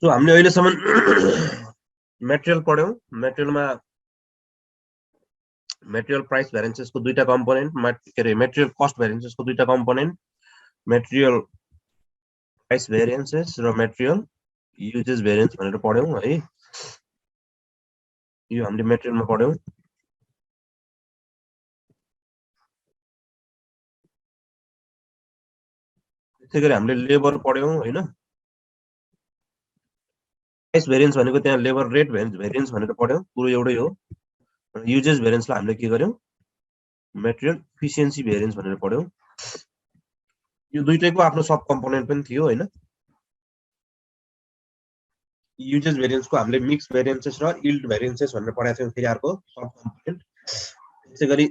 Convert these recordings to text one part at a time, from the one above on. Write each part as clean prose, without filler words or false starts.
so हामीले अहिलेसम्म material पढ्यौं मेटेरियलमा material price भेरिएन्सेस को दुईटा कम्पोनेन्ट मेटेरियल कस्ट भेरिएन्सेस को दुईटा कम्पोनेन्ट मेटेरियल प्राइस भेरिएन्सेस र मेटेरियल युजेस भेरिएन्स भनेर पढ्यौं है यो हामीले मेटेरियलमा पढ्यौं त्यसैगरी हामीले लेबर पढ्यौं हैन प्राइस भेरिएन्स भनेको त्यहाँ लेबर रेट भेरिएन्स भनेर पढ्यौं पुरो एउटै हो युजेस भेरिएन्सलाई हामीले के गर्यौं मेटेरियल एफिसिएन्सी भेरिएन्स भनेर पढ्यौं यो दुईटैको आफ्नो सब कम्पोनेन्ट पनि थियो हैन युजेस भेरिएन्स को हामीले मिक्स भेरिएन्सेस र यील्ड भेरिएन्सेस भनेर पढाएको थियौं फेरि अर्को सब कम्पोनेन्ट त्यसैगरी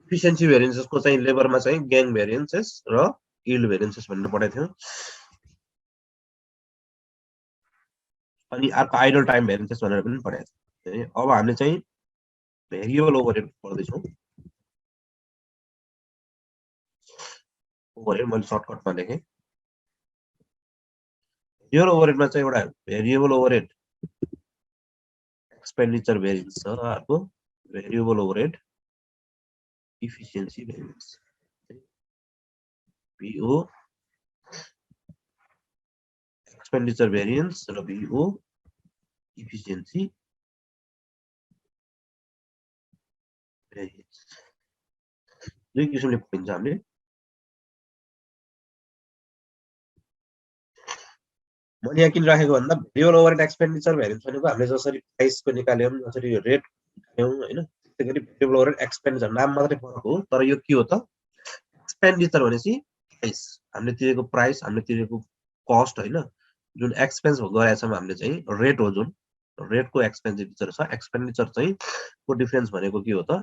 एफिसिएन्सी भेरिएन्सेस को चाहिँ लेबरमा चाहिँ गेन भेरिएन्सेस र यील्ड भेरिएन्सेस भनेर पढाएको थियौं अनि अर्को आइडल टाइम भेरिएन्सेस भनेर पनि पढाएको थियौं अब हामीले चाहिँ भेरिएबल ओभरहेड पढ्दै छौं ओभरहेड मैले सर्टकटमा लेखेँ भेरिएबल ओभरहेडमा चाहिँ एउटा भेरिएबल ओभरहेड एक्सपेन्डिचर भेरिएन्स छ अर्को variable overhead efficiency variance VO expenditure variance र VO एफिसिएन्सी भेरिएन्स दुई किसिमले पढिन्छ हामीले मैले यहाँ किन राखेको भन्दा भेरिएबल ओभरहेड एक्सपेन्डिचर भेरिएन्स भनेको हामीले जसरी प्राइसको निकाल्यौं जसरी रेट निकाल्यौं हैन त्यसैगरी भेरिएबल ओभरहेड एक्सपेन्डिचर नाम मात्रै फरक हो तर यो के हो त एक्सपेन्डिचर भनेपछि प्राइस हामीले तिरेको प्राइस हामीले तिरेको कस्ट हैन जुन एक्सपेन्स गरेका छौं हामीले चाहिँ रेट हो जुन रेटको एक्सपेन्डिचर छ एक्सपेन्डिचर चाहिँ को डिफरेन्स भनेको के हो त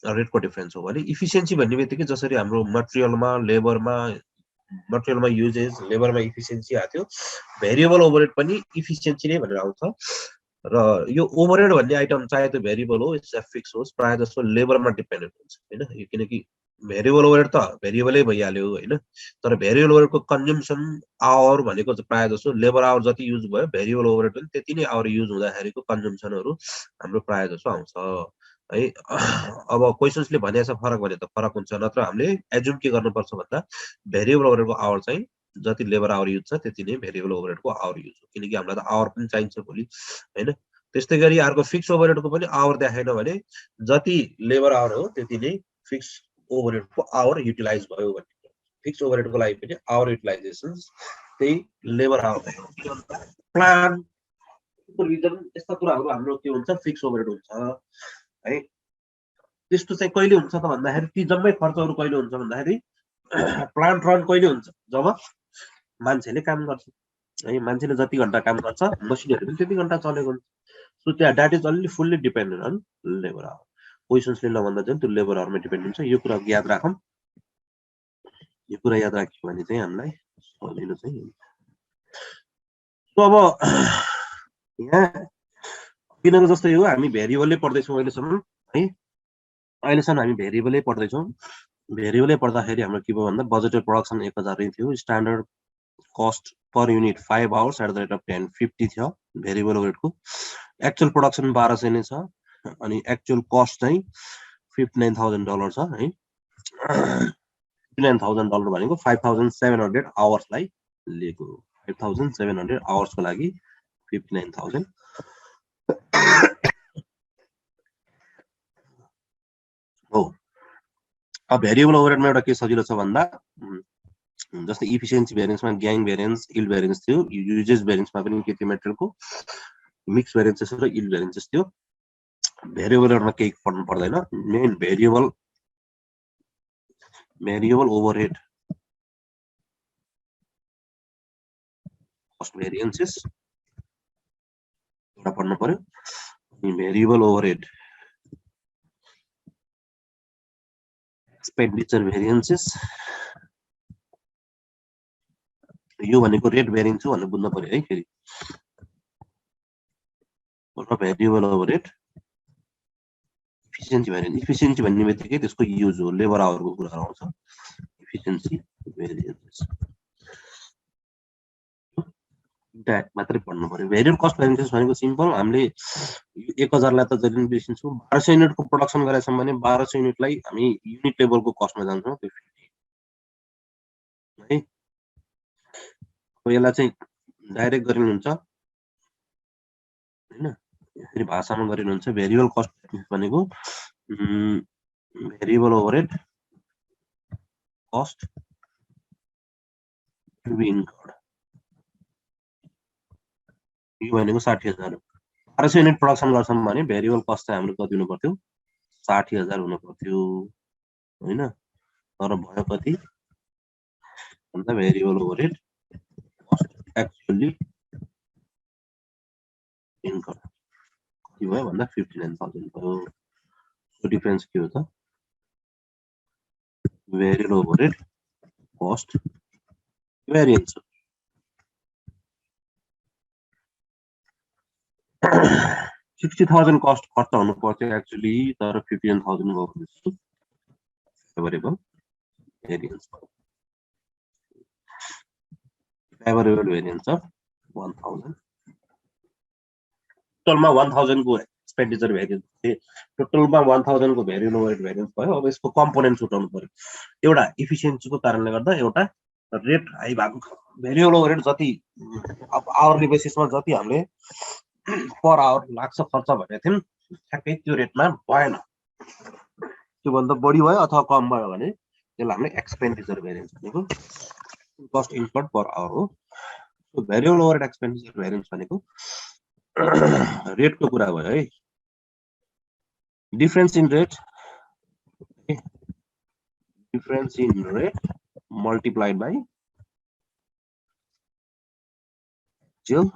रेटको डिफरेन्स हो भने एफिसिएन्सी भन्ने बित्तिकै जसरी हाम्रो मटेरियलमा लेबरमा युजेस लेबरमा एफिसिएन्सी आथ्यो भेरिएबल ओभरहेड पनि एफिसिएन्सी नै भनेर आउँछ र यो ओभरहेड भन्ने आइटम चाहे त्यो भेरिएबल हो या फिक्स होस् प्राय जसो लेबरमा डिपेन्डेन्ट हुन्छ हैन यो किनकि भेरिएबल ओभरहेड त भेरिएबलै भइहाल्यो हैन तर भेरिएबल ओभरहेडको कन्जम्सन आवर भनेको चाहिँ प्राय जसो लेबर आवर जति युज भयो भेरिएबल ओभरहेड पनि त्यति नै आवर युज हुँदाखेरिको कन्जम्सनहरु हाम्रो प्राय जसो आउँछ है अब क्वेशन्सले भनेछ फरक भने त फरक हुन्छ नत्र हामीले एज्युम के गर्नुपर्छ भन्दा भेरिएबल ओभरहेडको आवर चाहिँ जति लेबर आवर युज छ त्यति नै भेरिएबल ओभरहेडको आवर युज हो किनकि हामीलाई त आवर पनि चाहिन्छ भोलि हैन त्यस्तै गरी अर्को फिक्स ओभरहेडको पनि आवर देखाएन भने जति लेबर आवर हो त्यति नै फिक्स ओभरहेडको आवर युटिलाइज भयो भन्ने फिक्स ओभरहेडको लागि पनि आवर युटिलाइजेसन त्यही लेबर आवर प्लान रिजन यस्ता कुराहरु हाम्रो के हुन्छ फिक्स ओभरहेड हुन्छ है त्यस्तो चाहिँ कहिले हुन्छ त भन्दाखेरि ती जम्मै खर्चहरु कहिले हुन्छ भन्दाखेरि प्लान्ट रन कहिले हुन्छ जब मान्छेले काम गर्छ है मान्छेले जति घण्टा काम गर्छ मसिनहरु पनि त्यति घण्टा चलेको हुन्छ सो त्यहाँ that is only fully dependent on labour hour क्वेशन्सले नभन्दा चाहिँ त्यो लेबर आवरमा डिपेन्ड हुन्छ यो कुरा याद राखौं यो कुरा याद राख्यो भने चाहिँ हामीलाई सजिलो चाहिँ हुन्छ अब यहाँ किनकि जस्तै हो हामी भेरिएबलले पढ्दै छौं अहिलेसम्म है अहिलेसम्म हामी भेरिएबलले पढ्दै छौं भेरिएबलले पढ्दाखेरि हाम्रो के भयो भन्दा बजेटेड प्रोडक्सन 1000 नै थियो standard cost per unit 5 hours at the rate of 1050 थियो भेरिएबल ओभरहेडको एक्चुअल प्रोडक्सन 1200 नै छ अनि एक्चुअल कस्ट चाहिँ $59,000 छ है $59,000 भनेको 5700 आवर्सलाई लिएको 5700 आवर्सको लागि 59,000 हो अब भेरिएबल ओभरहेडमा एउटा के सजिलो छ भन्दा जस्तै एफिसिएन्सी भेरिएन्समा ग्याङ भेरिएन्स यील्ड भेरिएन्स थियो युजेस भेरिएन्समा पनि के थियो मेटेरियलको मिक्स भेरिएन्सेस र यील्ड भेरिएन्सेस थियो भेरिएबल ओभरहेडमा केही पढ्नु पर्दैन मेन भेरिएबल ओभरहेड कस्ट भेरिएन्सेस एउटा पढ्नु पर्यो अनि भेरिएबल ओभरहेड एक्सपेन्डिचर भेरिएन्सेस यो भनेको रेट भेरिएन्स हो भनेर बुझ्नु पर्यो है फेरि र भेरिएबल ओभरहेड एफिसिएन्सी भन्ने बित्तिकै त्यसको युज हो लेबर आवरको कुरा आउँछ एफिसिएन्सी भेरिएन्सेस ट्याग मात्रै पढ्नु पर्यो भेरिएबल कस्ट भ्यारिएन्सेस भनेको सिम्पल हामीले 1000 लाई त जहिले पनि बिर्सिन्छौँ 1200 युनिटको प्रोडक्सन गरेछौँ भने 1200 युनिटलाई हामी युनिट लेभलको कस्टमा जान्छौँ त्यो है यसलाई चाहिँ डाइरेक्ट गरिनुहुन्छ हैन यसरी भाषामा गरिनुहुन्छ भेरिएबल कस्ट भनेको variable overhead cost to be incurred यो भनेको 60000 हो 1200 युनिट प्रोडक्सन गर्छौँ भने भेरिएबल कस्ट चाहिँ हाम्रो कति हुनु पर्थ्यो 60000 हुनु पर्थ्यो हैन तर भयो कति भन्दा variable overhead cost actually incurred कति भयो भन्दा 59000 भयो सो डिफरेन्स के हो त variable overhead cost variance 60000 cost खर्च हुनु पर्थ्यो एक्चुअली तर 59000 गएको जस्तो favourable variance favourable variance of 1000 टोटलमा 1000 को एक्सपेन्डिचर भेरिएन्स टोटलमा 1000 को भेरिएबल ओभरहेड भेरिएन्स भयो अब यसको कम्पोनेन्ट छुटाउनु पर्यो एउटा इफिसिएन्सीको कारणले गर्दा एउटा रेट हाई भएको भेरिएबल ओभरहेड जति अब आवरली बेसिसमा जति हामीले पर आवर लाग्छ खर्च भनेको थियौँ ठ्याक्कै त्यो रेटमा भएन त्योभन्दा बढी भयो अथवा कम भयो भने त्यसलाई हामीले एक्सपेन्डिचर भेरिएन्स भनेको कस्ट इन्कर्ड पर आवर हो so variable overhead expenditure variance भनेको रेटको कुरा भयो है difference in rate multiplied by actual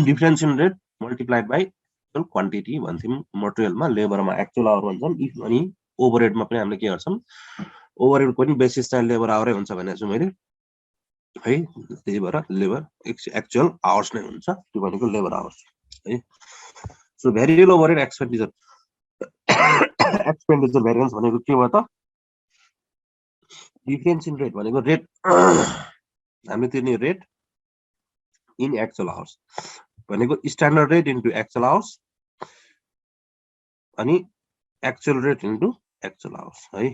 difference in rate multiplied by actual quantity भन्छौँ मटेरियलमा लेबरमा एक्चुअल आवर भन्छौँ अनि ओभरहेडमा पनि हामीले के गर्छौँ ओभरहेड पनि बेसिस चाहिँ लेबर आवरै हुन्छ भनेको छु मैले है त्यही भएर लेबर एक्चुअल आवर्स नै हुन्छ त्यो भनेको लेबर आवर्स है सो भेरिएबल ओभरहेड एक्सपेन्डिचर भेरिएन्स भनेको के भयो त डिफरेन्स इन रेट भनेको रेट हामीले तिर्ने रेट इन एक्चुअल आवर्स भनेको standard rate into actual hours अनि actual rate into actual hours है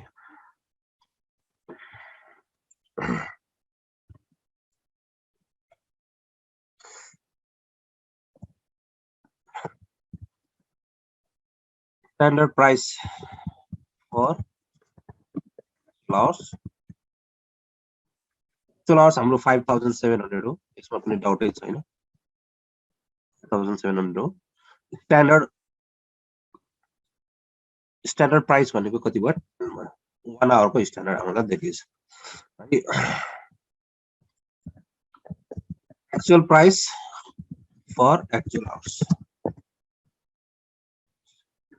standard price for hours actual hours हाम्रो 5700 हो यसमा कुनै डाउटै छैन 5700 हो स्ट्यान्डर्ड प्राइस भनेको कति भयो 1 आवर को स्ट्यान्डर्ड हामीलाई देखिन्छ अनि actual price for actual hours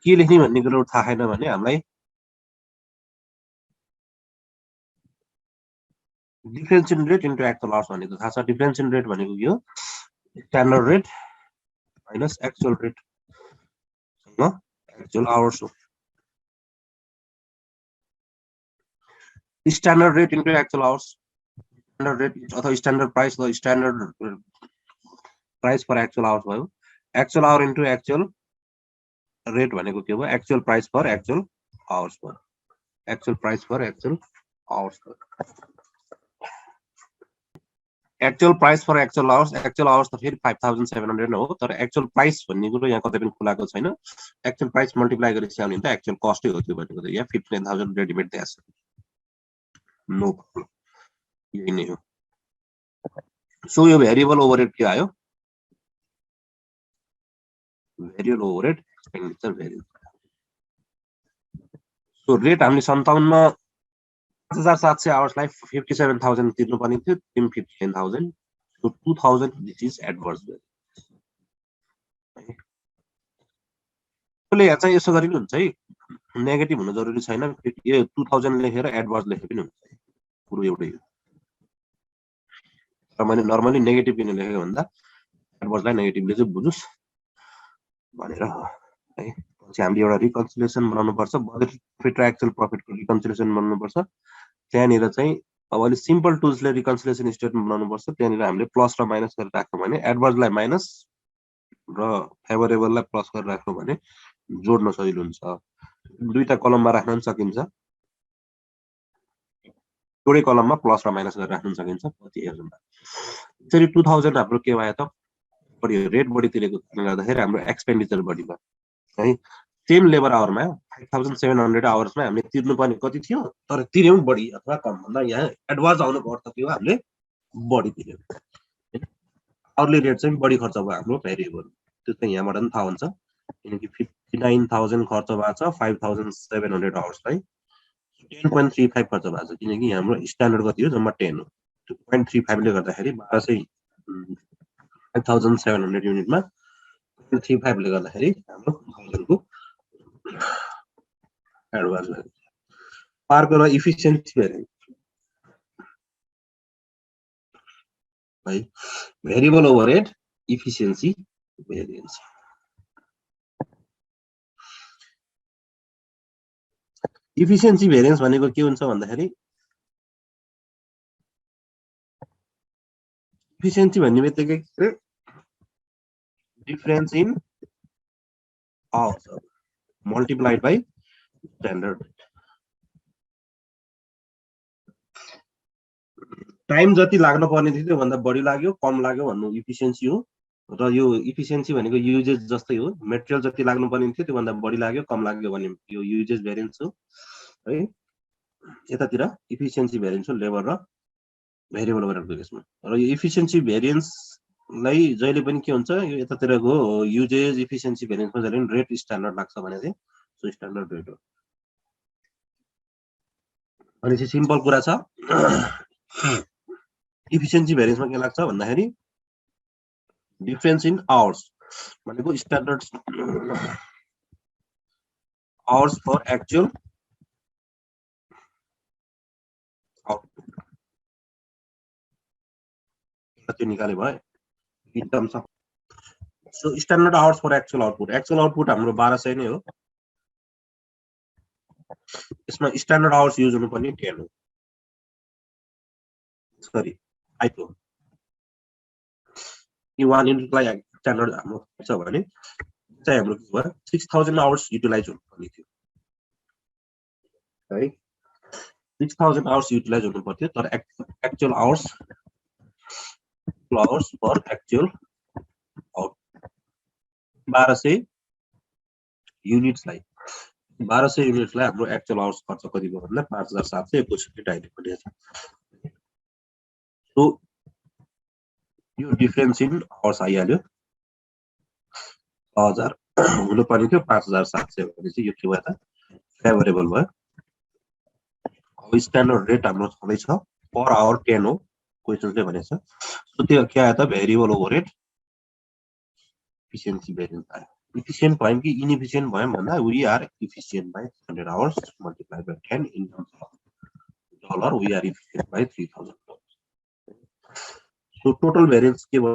के लेख्ने भन्ने कुरो थाहा छैन भने हामीलाई difference in rate into actual hours भनेको थाहा छ डिफरेन्स इन रेट भनेको के हो standard rate minus actual rate actual hours हो standard rate into actual hours standard rate अथवा स्ट्यान्डर्ड प्राइस अथवा standard price for actual hours भयो actual hour into actual rate भनेको के भयो actual price for actual hours भयो actual price for actual hours actual price for actual hours त फेरि 5700 नै हो तर एक्चुअल प्राइस भन्ने कुरो यहाँ कतै पनि खुलाएको छैन एक्चुअल प्राइस मल्टिप्लाई गरेपछि आउने त एक्चुअल कस्टै हो त्यो भनेको त यहाँ 59000 रेडिमेड दिएको छ नो प्रब्लम यही नै हो सो यो भेरिएबल ओभरहेड के आयो variable overhead expenditure variance so rate हामीले 57,700 आवर्सलाई 57,000 तिर्नु पर्ने थियो 59,000 so 2,000 this is adverse variance यहाँ चाहिँ यसो गरी पनि हुन्छ है नेगेटिभ हुनु जरुरी छैन यो 2000 लेखेर एडभर्स लेखे पनि हुन्छ कुरो एउटै हो र मैले नर्मली नेगेटिभ किन लेखेको भन्दा एडभर्सलाई नेगेटिभले चाहिँ बुझोस् भनेर है पछि हामीले एउटा रिकन्सिलिएसन बनाउनु पर्छ बजेट प्रफिट र एक्चुअल प्रफिटको रिकन्सिलिएसन बनाउनु पर्छ त्यहाँनिर चाहिँ अब अलि सिम्पल टुल्सले रिकन्सिलिएसन स्टेटमेन्ट बनाउनु पर्छ त्यहाँनिर हामीले प्लस र माइनस गरेर राख्यौँ भने एडभर्सलाई माइनस र फेभरेबललाई प्लस गरेर राख्यौँ भने जोड्न सजिलो हुन्छ दुईटा कलममा राख्न पनि सकिन्छ एउटै कलममा प्लस र माइनस गरेर राख्न सकिन्छ कति हेर्नुमा यसरी 2000 हाम्रो के भयो त बढी रेट बढी तिरेको कारणले गर्दाखेरि हाम्रो एक्सपेन्डिचर बढी भयो है सेम लेबर आवरमा 5700 आवर्समा हामीले तिर्नुपर्ने कति थियो तर तिर्यौं बढी अथवा कम भन्दा यहाँ एडभान्स आउनु पर्छ त्यो हामीले बढी तिर्यौं आवरली रेट चाहिँ बढी खर्च भयो हाम्रो भेरिएबल त्यो चाहिँ यहाँबाट पनि थाहा हुन्छ किनकि 59000 खर्च भएको छ 5700 आवर्सलाई 10.35 खर्च भएको छ किनकि हाम्रो स्ट्यान्डर्ड कति हो जम्मा 10 हो त्यो 0.35 ले गर्दाखेरि 5700 युनिटमा 0.35 ले गर्दाखेरि हाम्रो 1000 को एडभान्स पार्को र इफिसिएन्सी भेरिएन्स है variable overhead efficiency variance efficiency variance भनेको के हुन्छ भन्दाखेरि इफिसिएन्सी भन्ने बित्तिकै difference in hours multiplied by standard time जति लाग्न पर्ने थियो त्यो भन्दा बढी लाग्यो कम लाग्यो भन्नु इफिसिएन्सी हो र यो इफिसिएन्सी भनेको युजेज जस्तै हो मटेरियल जति लाग्नु पर्ने थियो त्यो भन्दा बढी लाग्यो कम लाग्यो भने यो युजेज भेरिएन्स हो है यतातिर इफिसिएन्सी भेरिएन्स हो लेबर र भेरिएबल ओभरहेडको केसमा र यो इफिसिएन्सी भेरिएन्स लाई जहिले पनि के हुन्छ यो यतातिरको युजेज इफिसिएन्सी भेरिएन्समा जहिले पनि रेट स्ट्यान्डर्ड लाग्छ भने चाहिँ सो स्ट्यान्डर्ड रेट हो अनि चाहिँ सिम्पल कुरा छ इफिसिएन्सी भेरिएन्समा के लाग्छ भन्दाखेरि डिफरेन्स इन आवर्स भनेको standard hours for actual output त्यो निकाले भयो in terms of so standard hours for actual output हाम्रो 1200 नै हो यसमा स्ट्यान्डर्ड आवर्स युज हुनुपर्ने 10 हो सरी 5 हो कि 1 इन्टुलाई स्ट्यान्डर्ड हाम्रो छ भने चाहिँ हाम्रो के भयो 6000 आवर्स युटिलाइज हुनुपर्ने थियो है 6000 आवर्स युटिलाइज हुनु पर्थ्यो तर actual hours for actual out 1200 युनिट्सलाई 1200 युनिट्सलाई हाम्रो एक्चुअल आवर्स खर्च कति भयो भन्दा 5761 डाइरेक्ट भनेको छ सो यो डिफरेन्स इन आवर्स आइहाल्यो 6000 हुनु पर्ने थियो 5700 भनेपछि यो के भयो त फेभरेबल भयो अब स्ट्यान्डर्ड रेट हाम्रो छँदैछ पर आवर 10 हो क्वेशनले भनेछ सो त्यो के आयो त भेरिएबल ओभरहेड इफिसिएन्सी भेरिएन्स आयो इफिसिएन्ट भयौं कि इनइफिसिएन्ट भयौं भन्दा we are efficient by 100 hours multiplied by 10 in terms of dollar we are efficient by 3000 so total variance के भयो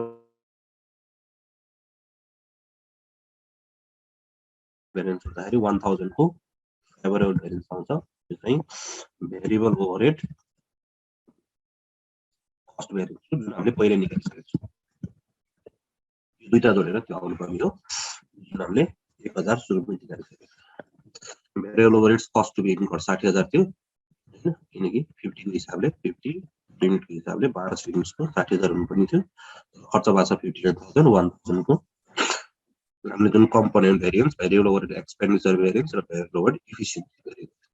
भेरिएन्स हुँदाखेरि 1000 को फेभरेबल भेरिएन्स आउँछ त्यो चाहिँ भेरिएबल ओभरहेड कस्ट भेरिएन्स जुन हामीले पहिले निकालिसकेको छौँ दुईटा जोडेर त्यो आउनु पर्ने हो जुन हामीले 1000 सुरुमा निकालिसकेको छौँ variable overhead cost to be incurred 60000 थियो हैन किनकि 50 को हिसाबले 50 युनिटको हिसाबले 1200 युनिट्सको 60000 हुनुपर्ने थियो खर्च भएको छ 59000 1000 को हामीले जुन component variance variable overhead expenditure variance र भेरिएबल ओभरहेड इफिसिएन्सी भेरिएन्स